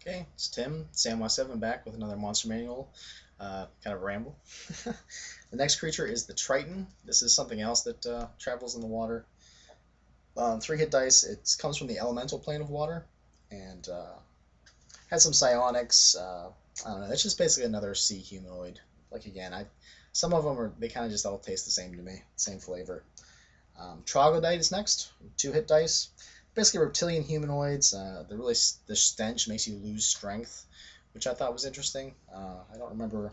Okay, it's Tim, Sam7 back with another Monster Manual kind of ramble. The next creature is the Triton. This is something else that travels in the water. 3 hit dice. It comes from the elemental plane of water and has some psionics. I don't know. It's just basically another sea humanoid. Like again, some of them they kind of just all taste the same to me, same flavor. Troglodyte is next. 2 hit dice. Basically reptilian humanoids. The stench makes you lose strength, which I thought was interesting. I don't remember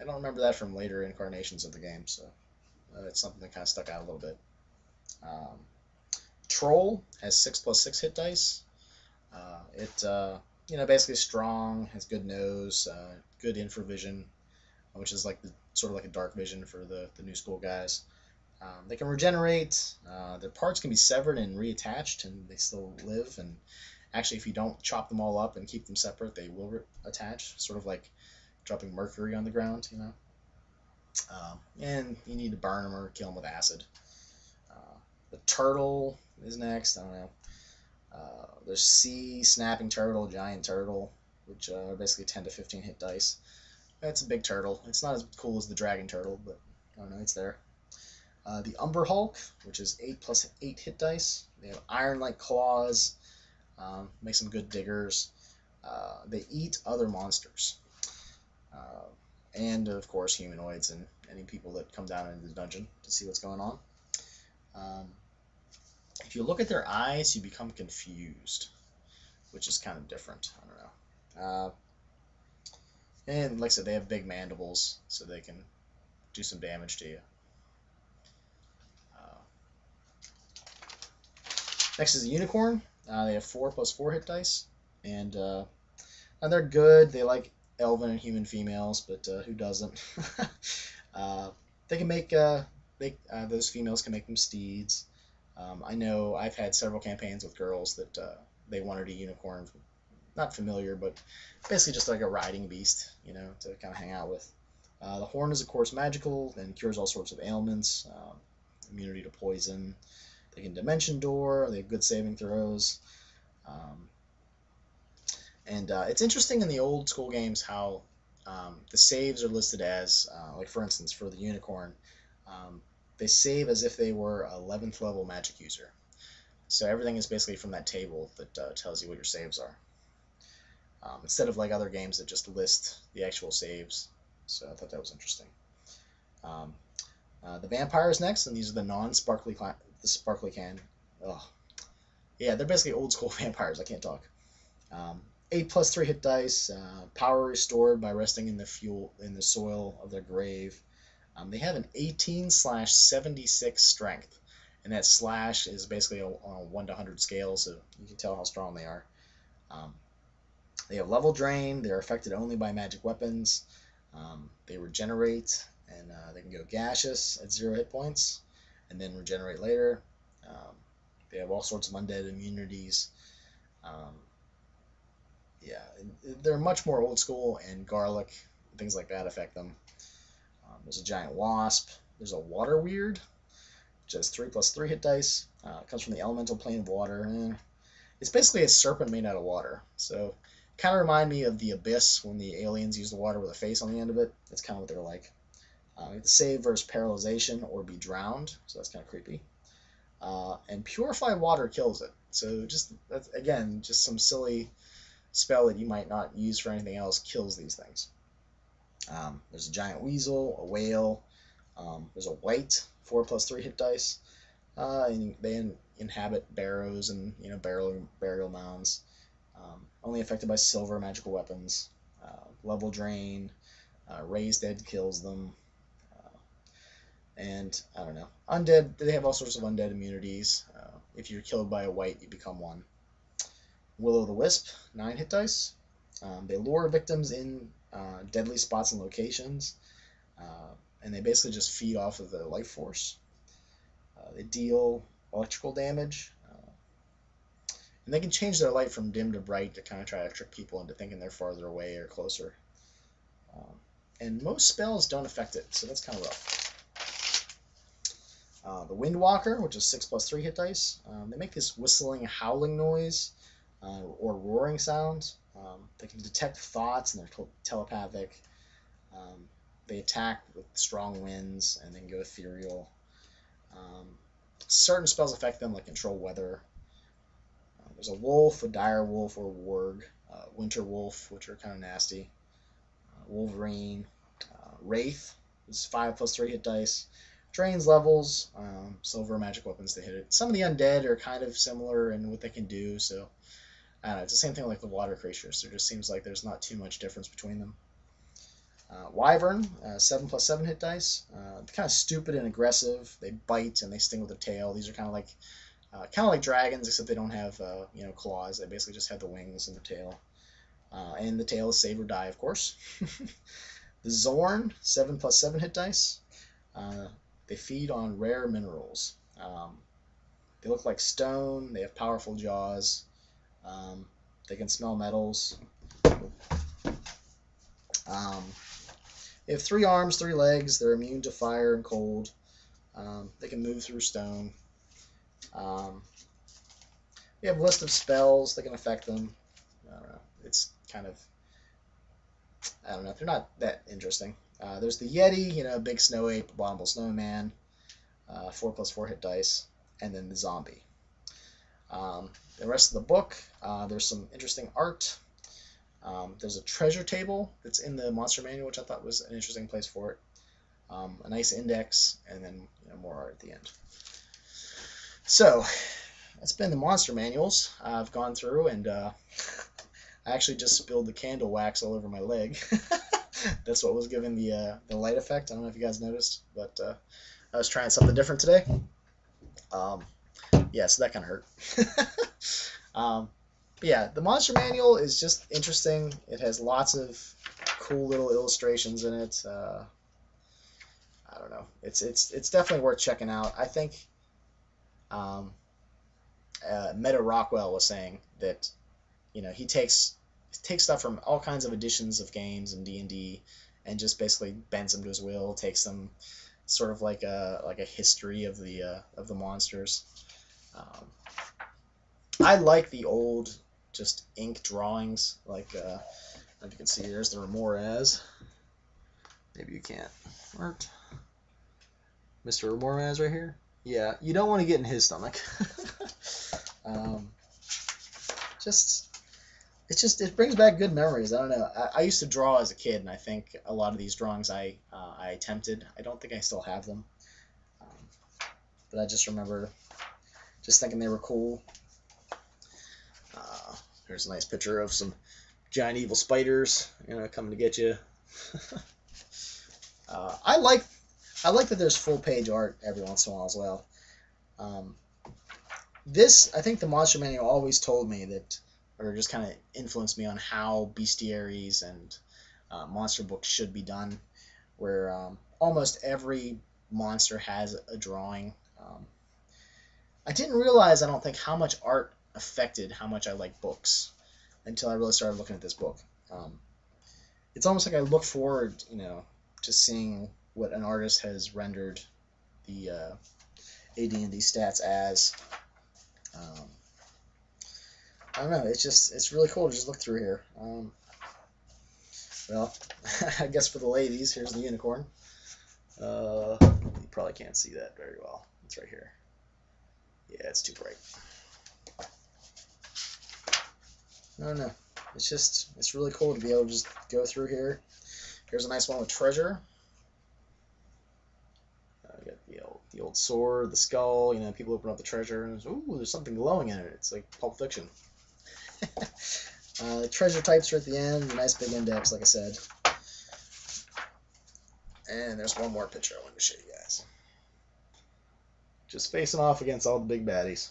that from later incarnations of the game, so it's something that kind of stuck out a little bit. Um, Troll has 6+6 hit dice. Basically strong, has good nose, good infravision, which is like sort of like a dark vision for the new school guys. They can regenerate. Their parts can be severed and reattached, and they still live. And actually, if you don't chop them all up and keep them separate, they will attach. Sort of like dropping mercury on the ground, you know. And you need to burn them or kill them with acid. The turtle is next. I don't know. There's sea snapping turtle, giant turtle, which are basically 10 to 15 hit dice. It's a big turtle. It's not as cool as the dragon turtle, but I don't know. It's there. The Umber Hulk, which is 8+8 hit dice. They have iron-like claws, make some good diggers. They eat other monsters. And, of course, humanoids and any people that come down into the dungeon to see what's going on. If you look at their eyes, you become confused, which is kind of different. I don't know. And, like I said, they have big mandibles, so they can do some damage to you. Next is a unicorn. They have 4+4 hit dice, and they're good. They like elven and human females, but who doesn't? They can make those females can make them steeds. I know I've had several campaigns with girls that they wanted a unicorn, not familiar, but basically just like a riding beast, you know, to kind of hang out with. The horn is of course magical and cures all sorts of ailments, immunity to poison. They can dimension door. They have good saving throws. It's interesting in the old school games how the saves are listed as, like for instance, for the unicorn, they save as if they were 11th level magic user. So everything is basically from that table that tells you what your saves are. Instead of like other games that just list the actual saves. So I thought that was interesting. The vampire is next, and these are the non-sparkly the sparkly can. Oh, yeah, they're basically old school vampires. I can't talk. 8+3 hit dice. Power restored by resting in the soil of their grave. They have an 18/76 strength, and that slash is basically on a 1 to 100 scale, so you can tell how strong they are. They have level drain. They're affected only by magic weapons. They regenerate, and they can go gaseous at 0 hit points, and then regenerate later. They have all sorts of undead immunities. Yeah, they're much more old school, and garlic, things like that affect them. There's a giant wasp. There's a water weird, which has 3+3 hit dice. It comes from the elemental plane of water. It's basically a serpent made out of water. So kind of remind me of the Abyss when the aliens use the water with a face on the end of it. That's kind of what they're like. You have to save versus paralyzation or be drowned, so that's kind of creepy. And purify water kills it. So that's again just some silly spell that you might not use for anything else kills these things. There's a giant weasel, a whale. There's a white 4+3 hit dice. And they inhabit barrows and burial mounds. Only affected by silver magical weapons. Level drain. Raised dead kills them. And I don't know. Undead. They have all sorts of undead immunities. If you're killed by a white, you become one. Will-o'-the-wisp, 9 hit dice. They lure victims in deadly spots and locations, and they basically just feed off of their life force. They deal electrical damage, and they can change their light from dim to bright to kind of try to trick people into thinking they're farther away or closer. And most spells don't affect it, so that's kind of rough. The Windwalker, which is 6+3 hit dice. They make this whistling, howling noise. or roaring sounds. They can detect thoughts and they're telepathic. Um, they attack with strong winds and then go ethereal. Um, Certain spells affect them, like control weather. There's a wolf, a dire wolf, or a warg. Winter wolf, which are kind of nasty. Wolverine. Wraith is 5+3 hit dice. Drains levels. Silver magic weapons to hit it. Some of the undead are kind of similar in what they can do, so I don't know. It's the same thing like the water creatures. There just seems like there's not too much difference between them. Wyvern, 7+7 hit dice. Kind of stupid and aggressive. They bite and they sting with their tail. These are kind of like dragons, except they don't have claws. They basically just have the wings and the tail. And the tail is save or die, of course. The Zorn, 7+7 hit dice. They feed on rare minerals. They look like stone. They have powerful jaws. They can smell metals. They have 3 arms, 3 legs. They're immune to fire and cold. They can move through stone. We have a list of spells that can affect them. I don't know. It's kind of, I don't know. They're not that interesting. There's the Yeti, big snow ape, abominable snowman, 4+4 hit dice, and then the zombie. The rest of the book, there's some interesting art. There's a treasure table that's in the monster manual, which I thought was an interesting place for it. A nice index, and then more art at the end. So that's been the monster manuals I've gone through, and I actually just spilled the candle wax all over my leg. That's what was giving the light effect. I don't know if you guys noticed, but I was trying something different today. Yeah, so that kind of hurt. Yeah, the monster manual is just interesting. It has lots of cool little illustrations in it. I don't know. It's definitely worth checking out. I think Meta Rockwell was saying that he takes stuff from all kinds of editions of games and D&D and just basically bends them to his will. Takes them sort of like a history of the monsters. I like the old just ink drawings, like if you can see, there's the Ramoraz. Maybe you can't. Mr. Ramoraz right here. Yeah, you don't want to get in his stomach. It brings back good memories. I don't know. I used to draw as a kid, and I think a lot of these drawings I attempted. I don't think I still have them, but I just remember just thinking they were cool. Here's a nice picture of some giant evil spiders, coming to get you. I like that there's full page art every once in a while as well. I think the Monster Manual always told me that, or just kind of influenced me on how bestiaries and monster books should be done, where almost every monster has a drawing. I didn't realize, I don't think, how much art affected how much I like books until I really started looking at this book. It's almost like I look forward, to seeing what an artist has rendered the AD&D stats as. I don't know. It's really cool to just look through here. Well, I guess for the ladies, here's the unicorn. You probably can't see that very well. It's right here. Yeah, it's too bright. I don't know. It's really cool to be able to just go through here. Here's a nice one with treasure. We got the old sword, the skull. People open up the treasure and there's something glowing in it. It's like Pulp Fiction. The treasure types are at the end. A nice big index, like I said. And there's one more picture I wanted to show you guys. Just facing off against all the big baddies.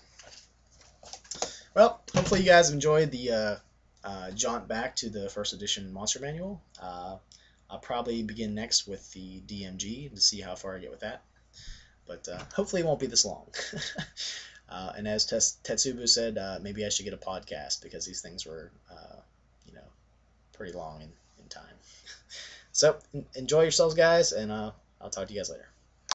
Well, hopefully you guys have enjoyed the jaunt back to the first edition Monster Manual. I'll probably begin next with the DMG to see how far I get with that. But hopefully it won't be this long. And as Tetsubu said, maybe I should get a podcast because these things were, pretty long in time. So enjoy yourselves, guys, and I'll talk to you guys later.